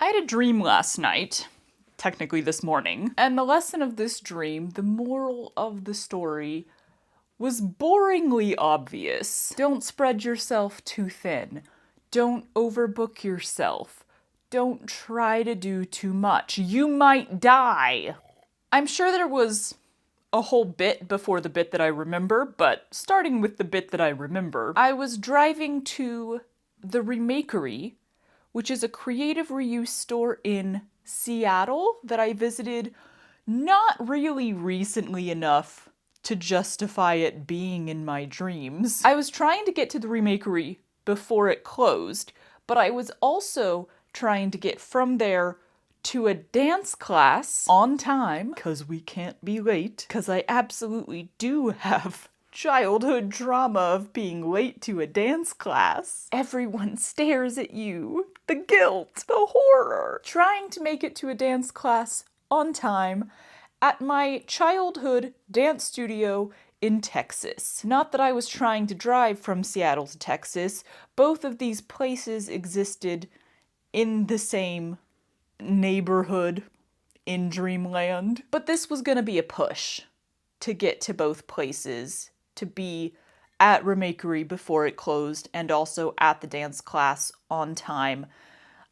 I had a dream last night, technically this morning, and the lesson of this dream, the moral of the story, was boringly obvious. Don't spread yourself too thin. Don't overbook yourself. Don't try to do too much. You might die. I'm sure there was a whole bit before the bit that I remember, but starting with the bit that I remember, I was driving to the Remakery, which is a creative reuse store in Seattle that I visited not really recently enough to justify it being in my dreams. I was trying to get to the Remakery before it closed, but I was also trying to get from there to a dance class on time, because we can't be late, because I absolutely do have childhood trauma of being late to a dance class. Everyone stares at you. The guilt, the horror. Trying to make it to a dance class on time at my childhood dance studio in Texas. Not that I was trying to drive from Seattle to Texas. Both of these places existed in the same neighborhood in Dreamland. But this was gonna be a push to get to both places, to be at Remakery before it closed and also at the dance class on time.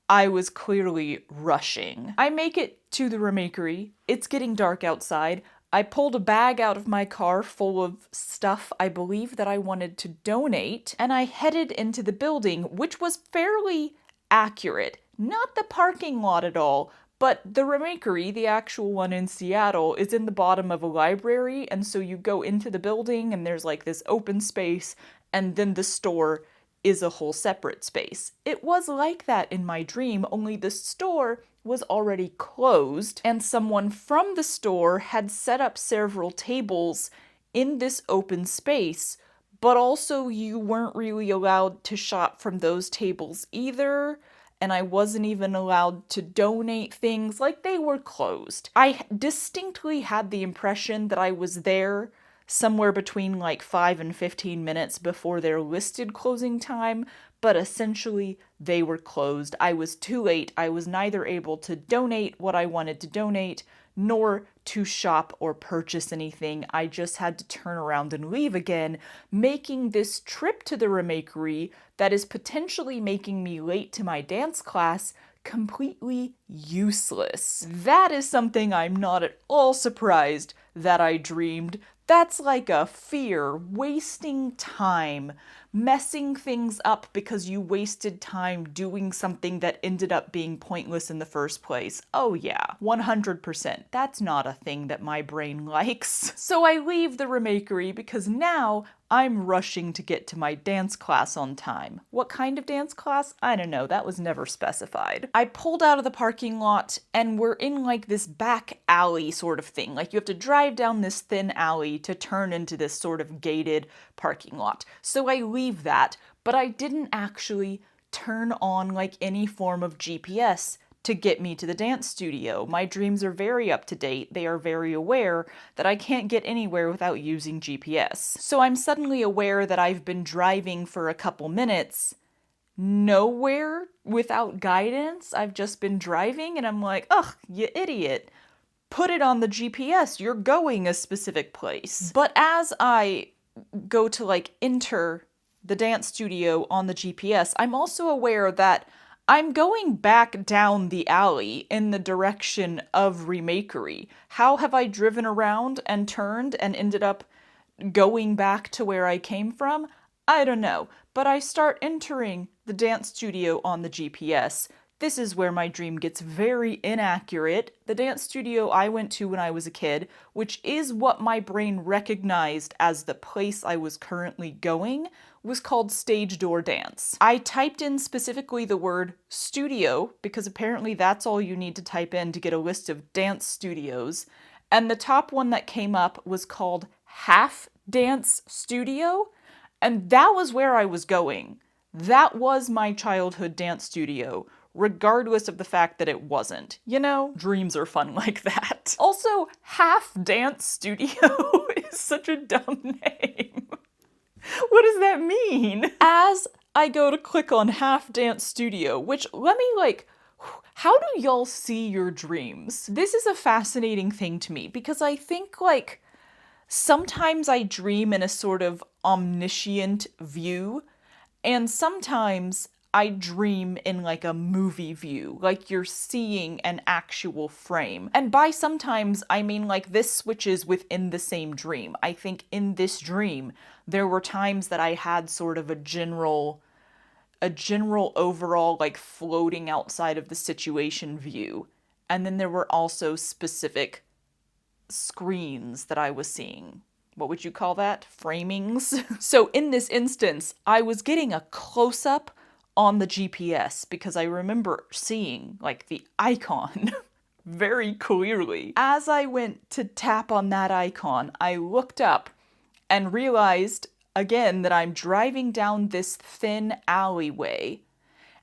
I was clearly rushing. I make it to the Remakery. It's getting dark outside. I pulled a bag out of my car full of stuff I believe that I wanted to donate, and I headed into the building, which was fairly accurate. Not the parking lot at all, but the Remakery, the actual one in Seattle, is in the bottom of a library, and so you go into the building and there's like this open space, and then the store is a whole separate space. It was like that in my dream, only the store was already closed, and someone from the store had set up several tables in this open space, but also you weren't really allowed to shop from those tables either, and I wasn't even allowed to donate things, like they were closed. I distinctly had the impression that I was there somewhere between like 5 and 15 minutes before their listed closing time, but essentially they were closed. I was too late. I was neither able to donate what I wanted to donate, nor to shop or purchase anything. I just had to turn around and leave again, making this trip to the Remakery that is potentially making me late to my dance class completely useless. That is something I'm not at all surprised that I dreamed. That's like a fear, wasting time, messing things up because you wasted time doing something that ended up being pointless in the first place. Oh yeah, 100%. That's not a thing that my brain likes. So I leave the Remakery because now I'm rushing to get to my dance class on time. What kind of dance class? I don't know, that was never specified. I pulled out of the parking lot and we're in like this back alley sort of thing. Like you have to drive down this thin alley to turn into this sort of gated parking lot. So I leave that, but I didn't actually turn on like any form of GPS to get me to the dance studio. My dreams are very up to date. They are very aware that I can't get anywhere without using GPS. So I'm suddenly aware that I've been driving for a couple minutes, nowhere without guidance. I've just been driving and I'm like, ugh, you idiot. Put it on the GPS. You're going a specific place. But as I go to like enter the dance studio on the GPS, I'm also aware that I'm going back down the alley in the direction of Remakery. How have I driven around and turned and ended up going back to where I came from? I don't know, but I start entering the dance studio on the GPS. This is where my dream gets very inaccurate. The dance studio I went to when I was a kid, which is what my brain recognized as the place I was currently going, was called Stage Door Dance. I typed in specifically the word studio, because apparently that's all you need to type in to get a list of dance studios, and the top one that came up was called Half Dance Studio, and that was where I was going. That was my childhood dance studio, regardless of the fact that it wasn't. You know, dreams are fun like that. Also, Half Dance Studio is such a dumb name. What does that mean? As I go to click on Half Dance Studio, which let me How do y'all see your dreams? This is a fascinating thing to me because I think, like, sometimes I dream in a sort of omniscient view, and sometimes I dream in like a movie view, like you're seeing an actual frame. And by sometimes, I mean like this switches within the same dream. I think in this dream, there were times that I had sort of a general overall like floating outside of the situation view. And then there were also specific screens that I was seeing. What would you call that? Framings? So in this instance, I was getting a close-up on the GPS because I remember seeing like the icon very clearly. As I went to tap on that icon, I looked up and realized again that I'm driving down this thin alleyway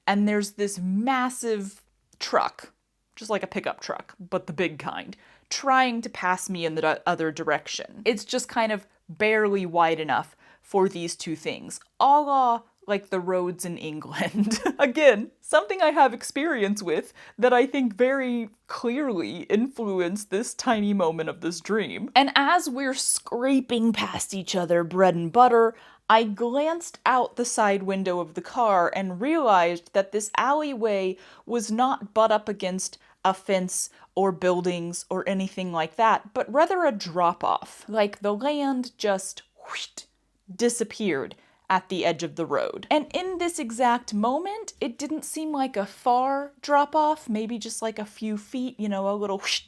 and there's this massive truck, just like a pickup truck, but the big kind, trying to pass me in the other direction. It's just kind of barely wide enough for these two things, a la like the roads in England. Again, something I have experience with that I think very clearly influenced this tiny moment of this dream. And as we're scraping past each other, bread and butter, I glanced out the side window of the car and realized that this alleyway was not butt up against a fence or buildings or anything like that, but rather a drop-off. Like the land just whoosh, disappeared at the edge of the road. And in this exact moment, it didn't seem like a far drop-off, maybe just like a few feet, you know, a little whoosh,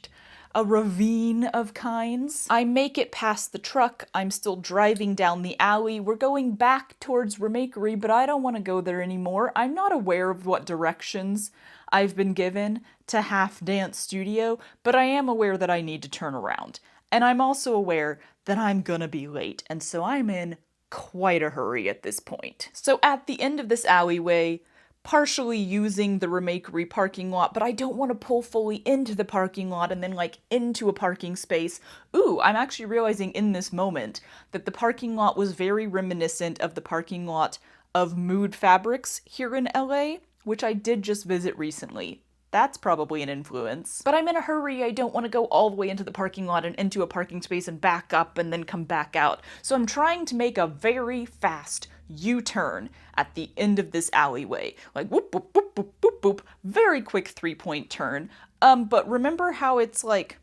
a ravine of kinds. I make it past the truck, I'm still driving down the alley, we're going back towards Remakery, but I don't want to go there anymore. I'm not aware of what directions I've been given to Half Dance Studio, but I am aware that I need to turn around. And I'm also aware that I'm gonna be late, and so I'm in quite a hurry at this point. So at the end of this alleyway, partially using the Remakery parking lot, but I don't want to pull fully into the parking lot and then like into a parking space. Ooh, I'm actually realizing in this moment that the parking lot was very reminiscent of the parking lot of Mood Fabrics here in LA, which I did just visit recently. That's probably an influence. But I'm in a hurry, I don't want to go all the way into the parking lot and into a parking space and back up and then come back out. So I'm trying to make a very fast U-turn at the end of this alleyway. Like whoop, whoop, whoop, whoop, whoop, whoop. Very quick 3-point turn. But remember how it's like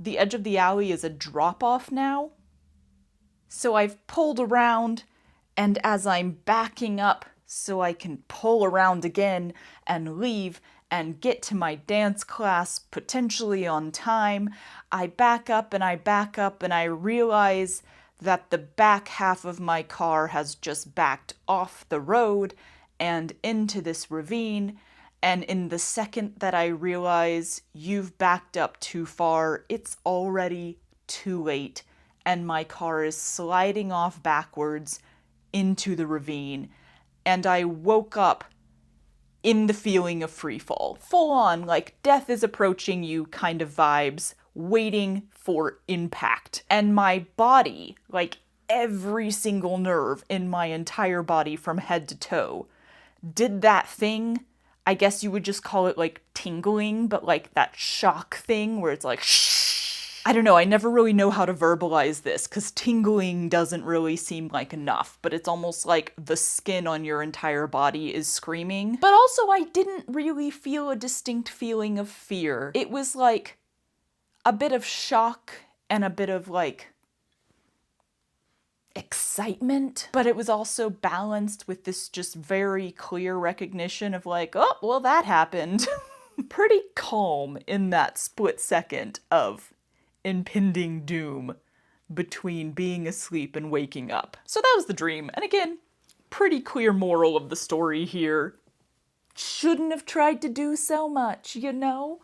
the edge of the alley is a drop-off now? So I've pulled around, and as I'm backing up so I can pull around again and leave and get to my dance class potentially on time, I back up and I realize that the back half of my car has just backed off the road and into this ravine, and in the second that I realize you've backed up too far, it's already too late, and my car is sliding off backwards into the ravine, and I woke up in the feeling of freefall. Full on, like, death is approaching you kind of vibes, waiting for impact. And my body, like every single nerve in my entire body from head to toe, did that thing. I guess you would just call it like tingling, but like that shock thing where it's like shh. I don't know, I never really know how to verbalize this, because tingling doesn't really seem like enough, but it's almost like the skin on your entire body is screaming. But also, I didn't really feel a distinct feeling of fear. It was like a bit of shock and a bit of like excitement, but it was also balanced with this just very clear recognition of like, oh, well, that happened. Pretty calm in that split second of impending doom between being asleep and waking up. So that was the dream. And again, pretty clear moral of the story here. Shouldn't have tried to do so much, you know?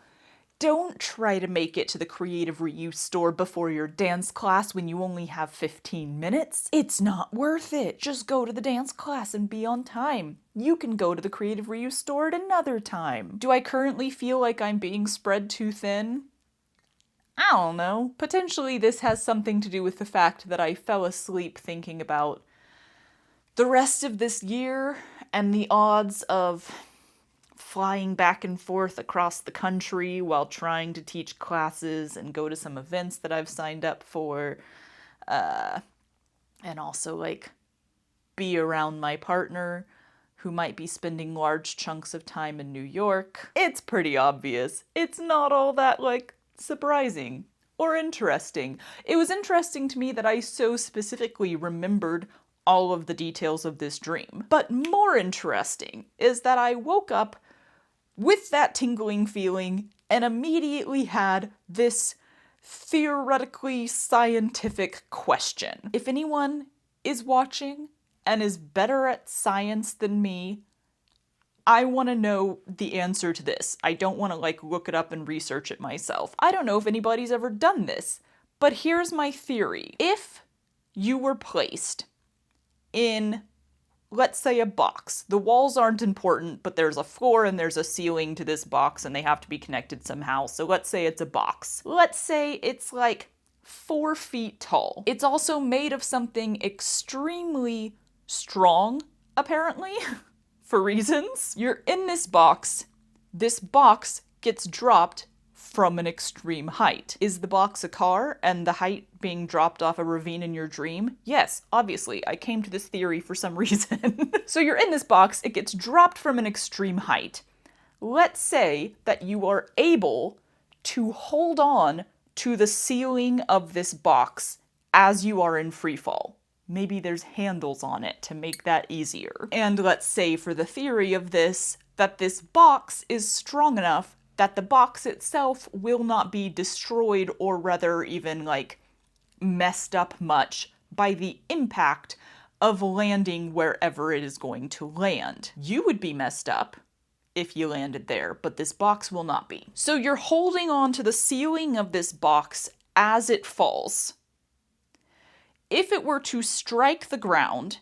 Don't try to make it to the Creative Reuse store before your dance class when you only have 15 minutes. It's not worth it. Just go to the dance class and be on time. You can go to the Creative Reuse store at another time. Do I currently feel like I'm being spread too thin? I don't know. Potentially this has something to do with the fact that I fell asleep thinking about the rest of this year and the odds of flying back and forth across the country while trying to teach classes and go to some events that I've signed up for. And also, like, be around my partner, who might be spending large chunks of time in New York. It's pretty obvious. It's not all that, like, surprising or interesting. It was interesting to me that I so specifically remembered all of the details of this dream. But more interesting is that I woke up with that tingling feeling and immediately had this theoretically scientific question. If anyone is watching and is better at science than me, I want to know the answer to this. I don't want to, like, look it up and research it myself. I don't know if anybody's ever done this, but here's my theory. If you were placed in, let's say, a box. The walls aren't important, but there's a floor and there's a ceiling to this box and they have to be connected somehow. So let's say it's a box. Let's say it's like 4 feet tall. It's also made of something extremely strong, apparently, for reasons. You're in this box. This box gets dropped from an extreme height. Is the box a car and the height being dropped off a ravine in your dream? Yes, obviously. I came to this theory for some reason. So you're in this box, it gets dropped from an extreme height. Let's say that you are able to hold on to the ceiling of this box as you are in free fall. Maybe there's handles on it to make that easier. And let's say for the theory of this, that this box is strong enough that the box itself will not be destroyed or rather even, like, messed up much by the impact of landing wherever it is going to land. You would be messed up if you landed there, but this box will not be. So you're holding on to the ceiling of this box as it falls. If it were to strike the ground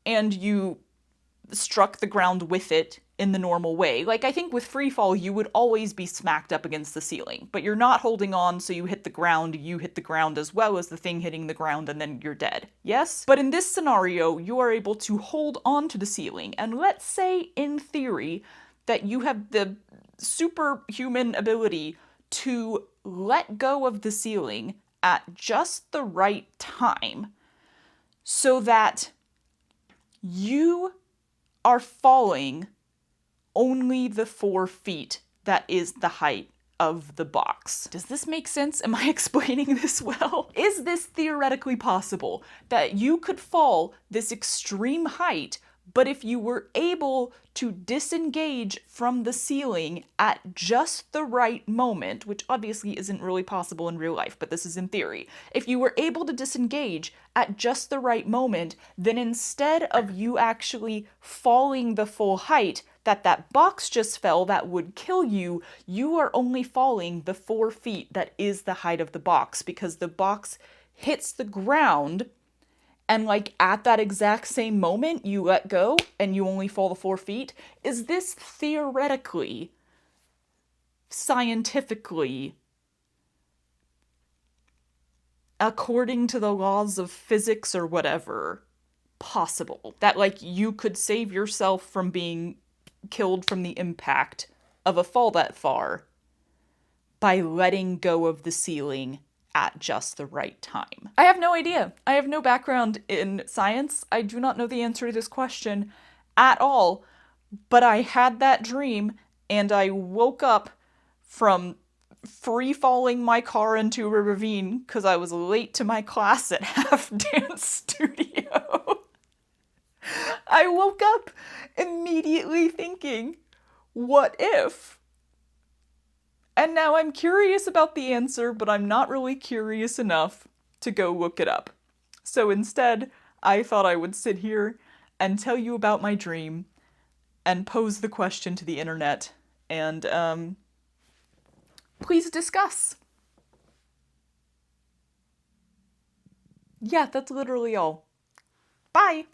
and you struck the ground with it in the normal way, like, I think with free fall you would always be smacked up against the ceiling, but you're not holding on, so you hit the ground as well as the thing hitting the ground, and then you're dead. Yes? But in this scenario, you are able to hold on to the ceiling, and let's say, in theory, that you have the superhuman ability to let go of the ceiling at just the right time so that you are falling only the 4 feet that is the height of the box. Does this make sense? Am I explaining this well? Is this theoretically possible that you could fall this extreme height, but if you were able to disengage from the ceiling at just the right moment, which obviously isn't really possible in real life, but this is in theory, if you were able to disengage at just the right moment, then instead of you actually falling the full height that box just fell that would kill you, you are only falling the 4 feet that is the height of the box, because the box hits the ground and, like, at that exact same moment you let go and you only fall the 4 feet. Is this theoretically, scientifically, according to the laws of physics or whatever, possible? That, like, you could save yourself from being killed from the impact of a fall that far by letting go of the ceiling at just the right time? I have no idea. I have no background in science. I do not know the answer to this question at all, but I had that dream and I woke up from free falling my car into a ravine because I was late to my class at Half Dance Studio. I woke up immediately thinking, what if? And now I'm curious about the answer, but I'm not really curious enough to go look it up. So instead, I thought I would sit here and tell you about my dream and pose the question to the internet and, please discuss. Yeah, that's literally all. Bye!